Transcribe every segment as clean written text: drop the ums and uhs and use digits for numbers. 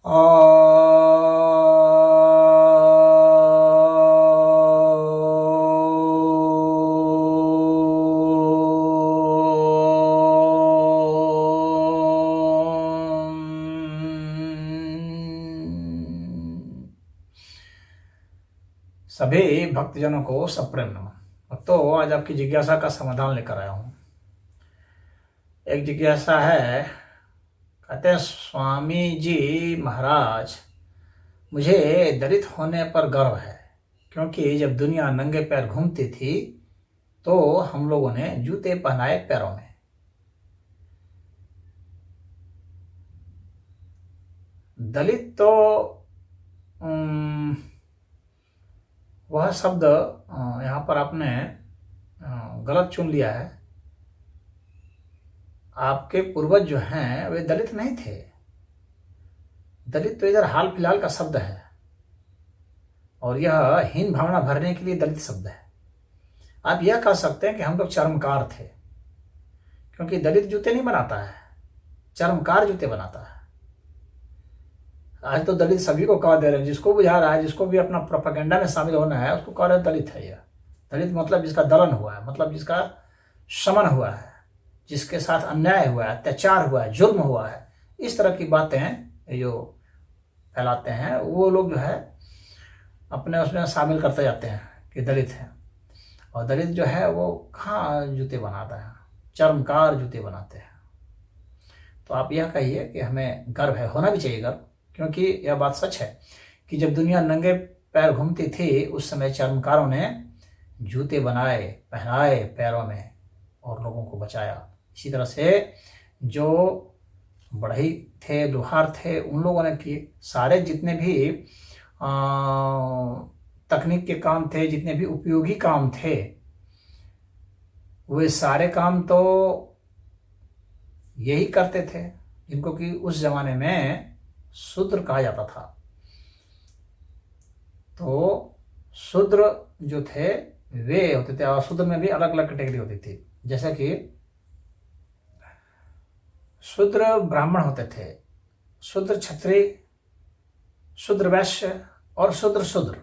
सभी भक्तजनों को सप्रेम नमन। तो आज आपकी जिज्ञासा का समाधान लेकर आया हूं। एक जिज्ञासा है, कहते हैं स्वामी जी महाराज, मुझे दलित होने पर गर्व है, क्योंकि जब दुनिया नंगे पैर घूमती थी तो हम लोगों ने जूते पहनाए पैरों में। दलित तो वह शब्द यहाँ पर आपने गलत चुन लिया है। आपके पूर्वज जो हैं वे दलित नहीं थे। दलित तो इधर हाल फिलहाल का शब्द है और यह हीन भावना भरने के लिए दलित शब्द है। आप यह कह सकते हैं कि हम लोग चर्मकार थे, क्योंकि दलित जूते नहीं बनाता है, चर्मकार जूते बनाता है। आज तो दलित सभी को कह दे रहे हैं, जिसको बुझा रहा है, जिसको भी अपना प्रोपेगेंडा में शामिल होना है उसको कह रहे हैं दलित है। यह दलित मतलब जिसका दलन हुआ है, मतलब जिसका शमन हुआ है, जिसके साथ अन्याय हुआ है, अत्याचार हुआ है, जुल्म हुआ है, इस तरह की बातें जो फैलाते हैं वो लोग जो है अपने उसमें शामिल करते जाते हैं कि दलित है। और दलित जो है वो कहाँ जूते बनाता है, चर्मकार जूते बनाते हैं। तो आप यह कहिए कि हमें गर्व है, होना भी चाहिए गर्व, क्योंकि यह बात सच है कि जब दुनिया नंगे पैर घूमती थी उस समय चर्मकारों ने जूते बनाए, पहनाए पैरों में और लोगों को बचाया। इसी तरह से जो बढ़ई थे, लोहार थे, उन लोगों ने किए। सारे जितने भी तकनीक के काम थे, जितने भी उपयोगी काम थे, वे सारे काम तो यही करते थे जिनको कि उस जमाने में शूद्र कहा जाता था। तो शूद्र जो थे वे होते थे, और शूद्र में भी अलग अलग कैटेगरी होती थी। जैसे कि शूद्र ब्राह्मण होते थे, शूद्र क्षत्रिय, शूद्र वैश्य और शूद्र शूद्र,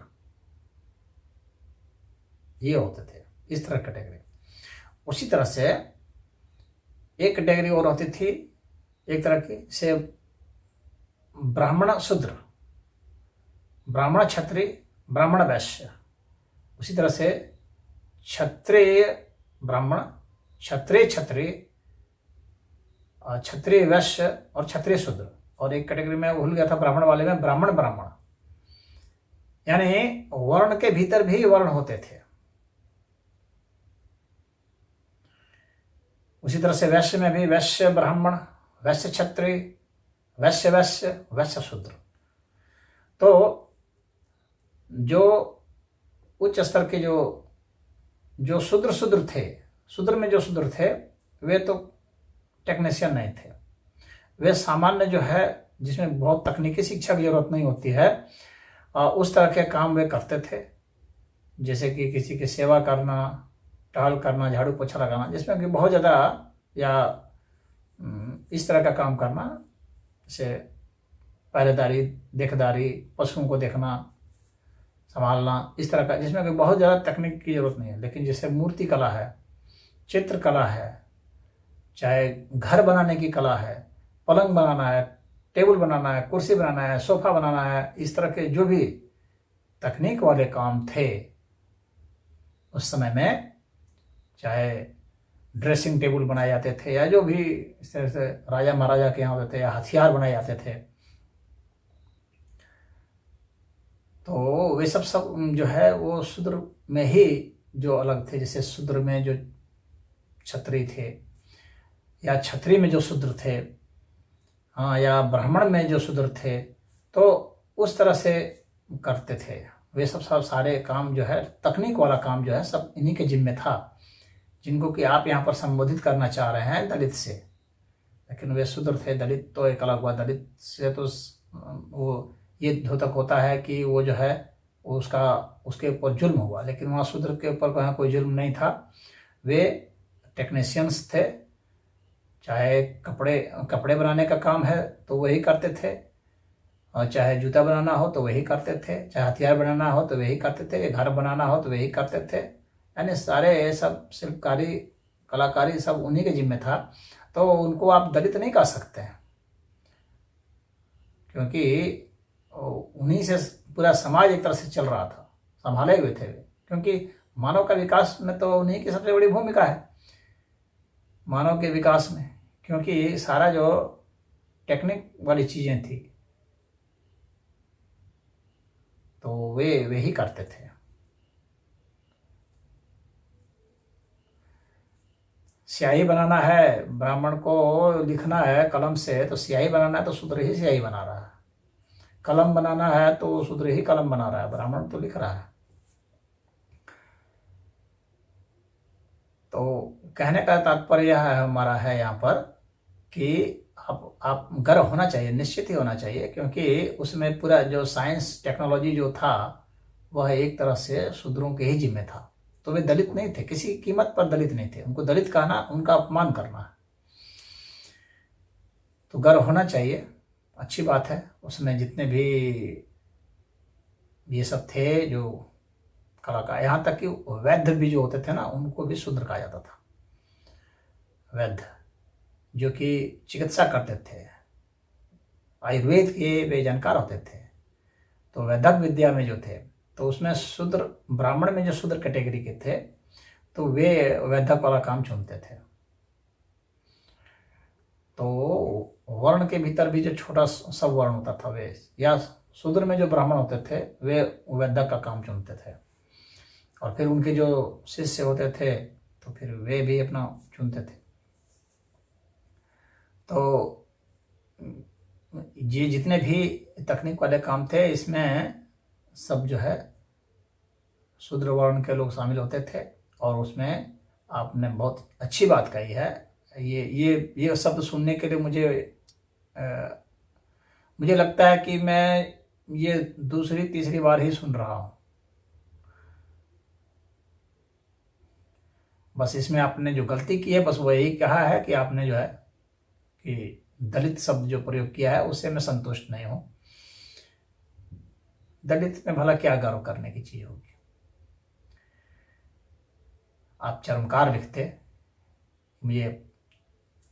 ये होते थे, इस तरह कैटेगरी। उसी तरह से एक कैटेगरी और होती थी एक तरह की, से ब्राह्मण शूद्र, ब्राह्मण क्षत्रिय, ब्राह्मण वैश्य। उसी तरह से क्षत्रिय ब्राह्मण, क्षत्रिय क्षत्रिय, क्षत्रिय वैश्य और क्षत्रिय शूद्र। और एक कैटेगरी में भूल गया था ब्राह्मण वाले में, ब्राह्मण ब्राह्मण, यानी वर्ण के भीतर भी वर्ण होते थे। उसी तरह से वैश्य में भी वैश्य ब्राह्मण, वैश्य क्षत्रिय, वैश्य वैश्य, वैश्य शूद्र। तो जो उच्च स्तर के जो शूद्र शूद्र थे, शूद्र में जो शूद्र थे वे तो टेक्नीशियन नहीं थे, वे सामान्य जो है जिसमें बहुत तकनीकी शिक्षा की जरूरत नहीं होती है, उस तरह के काम वे करते थे। जैसे कि किसी की सेवा करना, टहल करना, झाड़ू पोछा लगाना, जिसमें कि बहुत ज़्यादा या इस तरह का काम करना, जैसे पहरेदारी, देखदारी, पशुओं को देखना, संभालना, इस तरह का, जिसमें कि बहुत ज़्यादा तकनीक की जरूरत नहीं है। लेकिन जैसे मूर्ति कला है, चित्र कला है, चाहे घर बनाने की कला है, पलंग बनाना है, टेबल बनाना है, कुर्सी बनाना है, सोफा बनाना है, इस तरह के जो भी तकनीक वाले काम थे उस समय में, चाहे ड्रेसिंग टेबल बनाए जाते थे या जो भी इस तरह से राजा महाराजा के यहाँ होते थे, या हथियार बनाए जाते थे, तो वे सब जो है वो शूद्र में ही जो अलग थे। जैसे शूद्र में जो क्षत्रिय थे, या क्षत्रिय में जो शूद्र थे, हाँ, या ब्राह्मण में जो शूद्र थे, तो उस तरह से करते थे। वे सब सारे काम जो है, तकनीक वाला काम जो है, सब इन्हीं के जिम्मे था, जिनको कि आप यहाँ पर संबोधित करना चाह रहे हैं दलित से। लेकिन वे शूद्र थे, दलित तो एक अलग हुआ। दलित से तो वो ये द्योतक होता है कि वो जो है उसके ऊपर जुल्म हुआ, लेकिन वहाँ शूद्र के ऊपर कोई जुल्म नहीं था। वे टेक्नीशियंस थे, चाहे कपड़े बनाने का काम है तो वही करते थे, और चाहे जूता बनाना हो तो वही करते थे, चाहे हथियार बनाना हो तो वही करते थे, घर बनाना हो तो वही करते थे। यानी सारे सब शिल्पकारी कलाकारी सब उन्हीं के जिम्मे था। तो उनको आप दलित नहीं कह सकते हैं, क्योंकि उन्हीं से पूरा समाज एक तरह से चल रहा था, संभाले हुए थे। क्योंकि मानव का विकास में तो उन्हीं की सबसे बड़ी भूमिका है, मानव के विकास में। क्योंकि सारा जो टेक्निक वाली चीज़ें थी तो वे ही करते थे। स्याही बनाना है, ब्राह्मण को लिखना है कलम से, तो स्याही बनाना है तो शूद्र ही स्याही बना रहा है। कलम बनाना है तो शूद्र ही कलम बना रहा है, ब्राह्मण तो लिख रहा है। तो कहने का तात्पर्य यह है हमारा है यहाँ पर कि आप गर्व होना चाहिए, निश्चित ही होना चाहिए, क्योंकि उसमें पूरा जो साइंस टेक्नोलॉजी जो था वह एक तरह से शूद्रों के ही जिम्मे था। तो वे दलित नहीं थे, किसी कीमत पर दलित नहीं थे। उनको दलित कहना उनका अपमान करना है। तो गर्व होना चाहिए, अच्छी बात है। उसमें जितने भी ये सब थे जो कलाकार, यहाँ तक कि वैद्य भी जो होते थे ना, उनको भी शूद्र कहा जाता था। वैद्य जो कि चिकित्सा करते थे, आयुर्वेद के वे जानकार होते थे। तो वैद्यक विद्या में जो थे तो उसमें शूद्र, ब्राह्मण में जो शूद्र कैटेगरी के थे तो वे वैद्यक वाला काम चुनते थे। तो वर्ण के भीतर भी जो छोटा सब वर्ण होता था वे, या शूद्र में जो ब्राह्मण होते थे वे वैद्यक का काम चुनते थे। और फिर उनके जो शिष्य होते थे तो फिर वे भी अपना चुनते थे। तो ये जितने भी तकनीक वाले काम थे इसमें सब जो है शूद्र वर्ण के लोग शामिल होते थे। और उसमें आपने बहुत अच्छी बात कही है। ये शब्द सुनने के लिए मुझे लगता है कि मैं ये दूसरी तीसरी बार ही सुन रहा हूँ। बस इसमें आपने जो गलती की है बस वो यही कहा है कि आपने जो है कि दलित शब्द जो प्रयोग किया है उससे मैं संतुष्ट नहीं हूँ। दलित में भला क्या गर्व करने की चीज होगी। आप चर्मकार लिखते,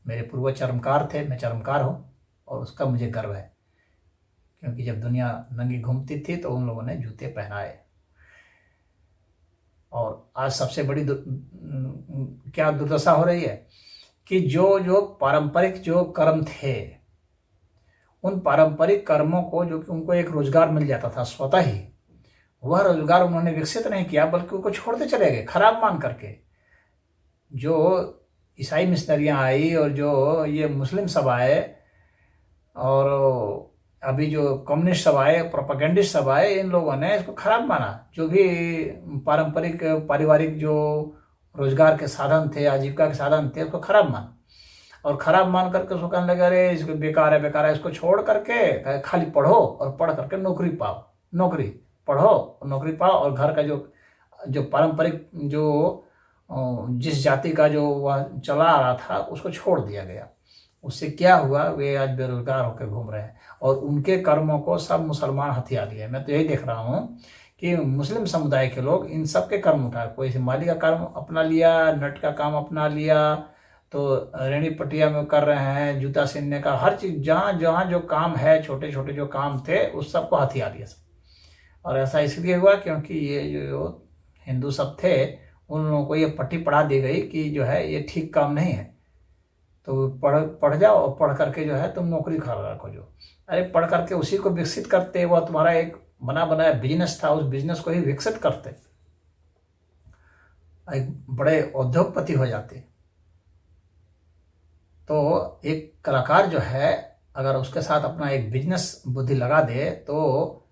मेरे पूर्वज चर्मकार थे, मैं चर्मकार हूँ और उसका मुझे गर्व है। क्योंकि जब दुनिया नंगी घूमती थी तो उन लोगों ने जूते पहनाए। और आज सबसे बड़ी क्या दुर्दशा हो रही है कि जो पारंपरिक जो कर्म थे, उन पारंपरिक कर्मों को जो कि उनको एक रोजगार मिल जाता था स्वतः ही, वह रोजगार उन्होंने विकसित नहीं किया बल्कि उनको छोड़ते चले गए खराब मान करके। जो ईसाई मिशनरियाँ आई और जो ये मुस्लिम सब आए और अभी जो कम्युनिस्ट सब आए, प्रोपेगेंडिस्ट सब आए, इन लोगों ने इसको खराब माना। जो भी पारंपरिक पारिवारिक जो रोजगार के साधन थे, आजीविका के साधन थे, उसको खराब माना। और खराब मान करके उसको कहने लगे अरे इसको बेकार है, इसको छोड़ करके खाली पढ़ो और पढ़ करके नौकरी पाओ, नौकरी पढ़ो नौकरी पाओ। और घर का जो पारंपरिक जो जिस जाति का जो वह चला आ रहा था उसको छोड़ दिया गया। उससे क्या हुआ, वे आज बेरोजगार होकर घूम रहे हैं और उनके कर्मों को सब मुसलमान हथिया लिए। मैं तो यही देख रहा हूँ कि मुस्लिम समुदाय के लोग इन सब के कर्म उठाए। कोई माली का कर्म अपना लिया, नट का काम अपना लिया, तो रेणी पटिया में कर रहे हैं, जूता सिलने का, हर चीज जहाँ जहाँ जो काम है, छोटे छोटे जो काम थे उस सबको हथिया लिया सब। और ऐसा इसलिए हुआ क्योंकि ये जो हिंदू सब थे उन लोगों को ये पट्टी पढ़ा दी गई कि जो है ये ठीक काम नहीं है, तो पढ़ जाओ और पढ़ करके जो है तुम नौकरी खा खोजो। अरे पढ़ करके उसी को विकसित करते, वह तुम्हारा एक बना बनाया बिजनेस था, उस बिजनेस को ही विकसित करते, एक बड़े उद्योगपति हो जाते। तो एक कलाकार जो है अगर उसके साथ अपना एक बिजनेस बुद्धि लगा दे तो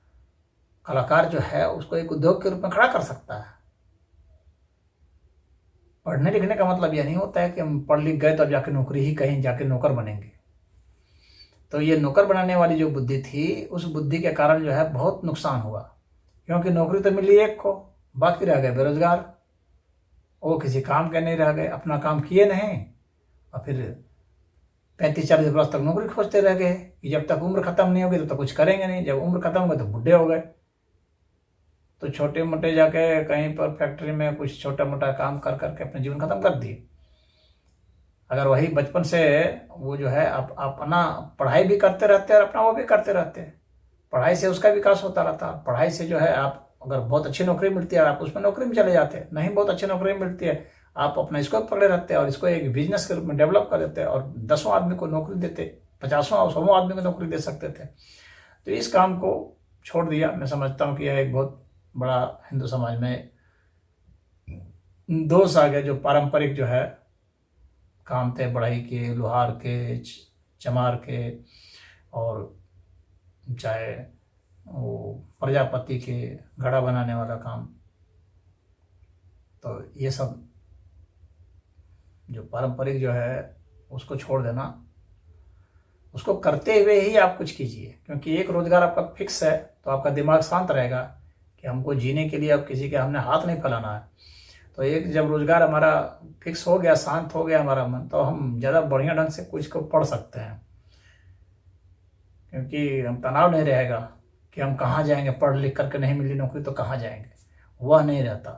कलाकार जो है उसको एक उद्योग के रूप में खड़ा कर सकता है। पढ़ने लिखने का मतलब यह नहीं होता है कि हम पढ़ लिख गए तो अब जाके नौकरी ही कहीं जाके नौकर बनेंगे। तो ये नौकर बनाने वाली जो बुद्धि थी, उस बुद्धि के कारण जो है बहुत नुकसान हुआ। क्योंकि नौकरी तो मिली एक को, बाकी रह गए बेरोजगार। वो किसी काम के नहीं रह गए, अपना काम किए नहीं और फिर 35-40 वर्ष तक नौकरी खोजते रह गए कि जब तक उम्र खत्म नहीं होगी तब तक कुछ करेंगे नहीं, जब उम्र खत्म हो गई तो बुढ़े हो गए। तो छोटे मोटे जाके कहीं पर फैक्ट्री में कुछ छोटा मोटा काम कर करके अपना जीवन खत्म कर दिए। अगर वही बचपन से वो जो है आप अपना पढ़ाई भी करते रहते हैं और अपना वो भी करते रहते हैं, पढ़ाई से उसका विकास होता रहता है। पढ़ाई से जो है आप अगर बहुत अच्छी नौकरी मिलती है आप उसमें नौकरी में चले जाते हैं, नहीं बहुत अच्छी नौकरी मिलती है आप अपना इसको पकड़े रहते हैं और इसको एक बिजनेस के रूप में डेवलप कर देते हैं और 10वां आदमी को नौकरी देते, 50वां और 100वां आदमी को नौकरी दे सकते थे। तो इस काम को छोड़ दिया। मैं समझता हूँ कि यह एक बहुत बड़ा हिंदू समाज में दोष आ गया। जो पारंपरिक जो है काम थे बढ़ई के, लोहार के, चमार के, और चाहे वो प्रजापति के घड़ा बनाने वाला काम, तो ये सब जो पारंपरिक जो है उसको छोड़ देना, उसको करते हुए ही आप कुछ कीजिए। क्योंकि एक रोजगार आपका फिक्स है तो आपका दिमाग शांत रहेगा कि हमको जीने के लिए अब किसी के हमने हाथ नहीं फैलाना है। तो एक जब रोजगार हमारा फिक्स हो गया, शांत हो गया हमारा मन, तो हम ज़्यादा बढ़िया ढंग से कुछ को पढ़ सकते हैं। क्योंकि हम तनाव नहीं रहेगा कि हम कहाँ जाएंगे, पढ़ लिख करके नहीं मिली नौकरी तो कहाँ जाएंगे, वह नहीं रहता।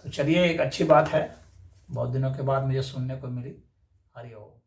तो चलिए, एक अच्छी बात है बहुत दिनों के बाद मुझे सुनने को मिली। हरि ओम।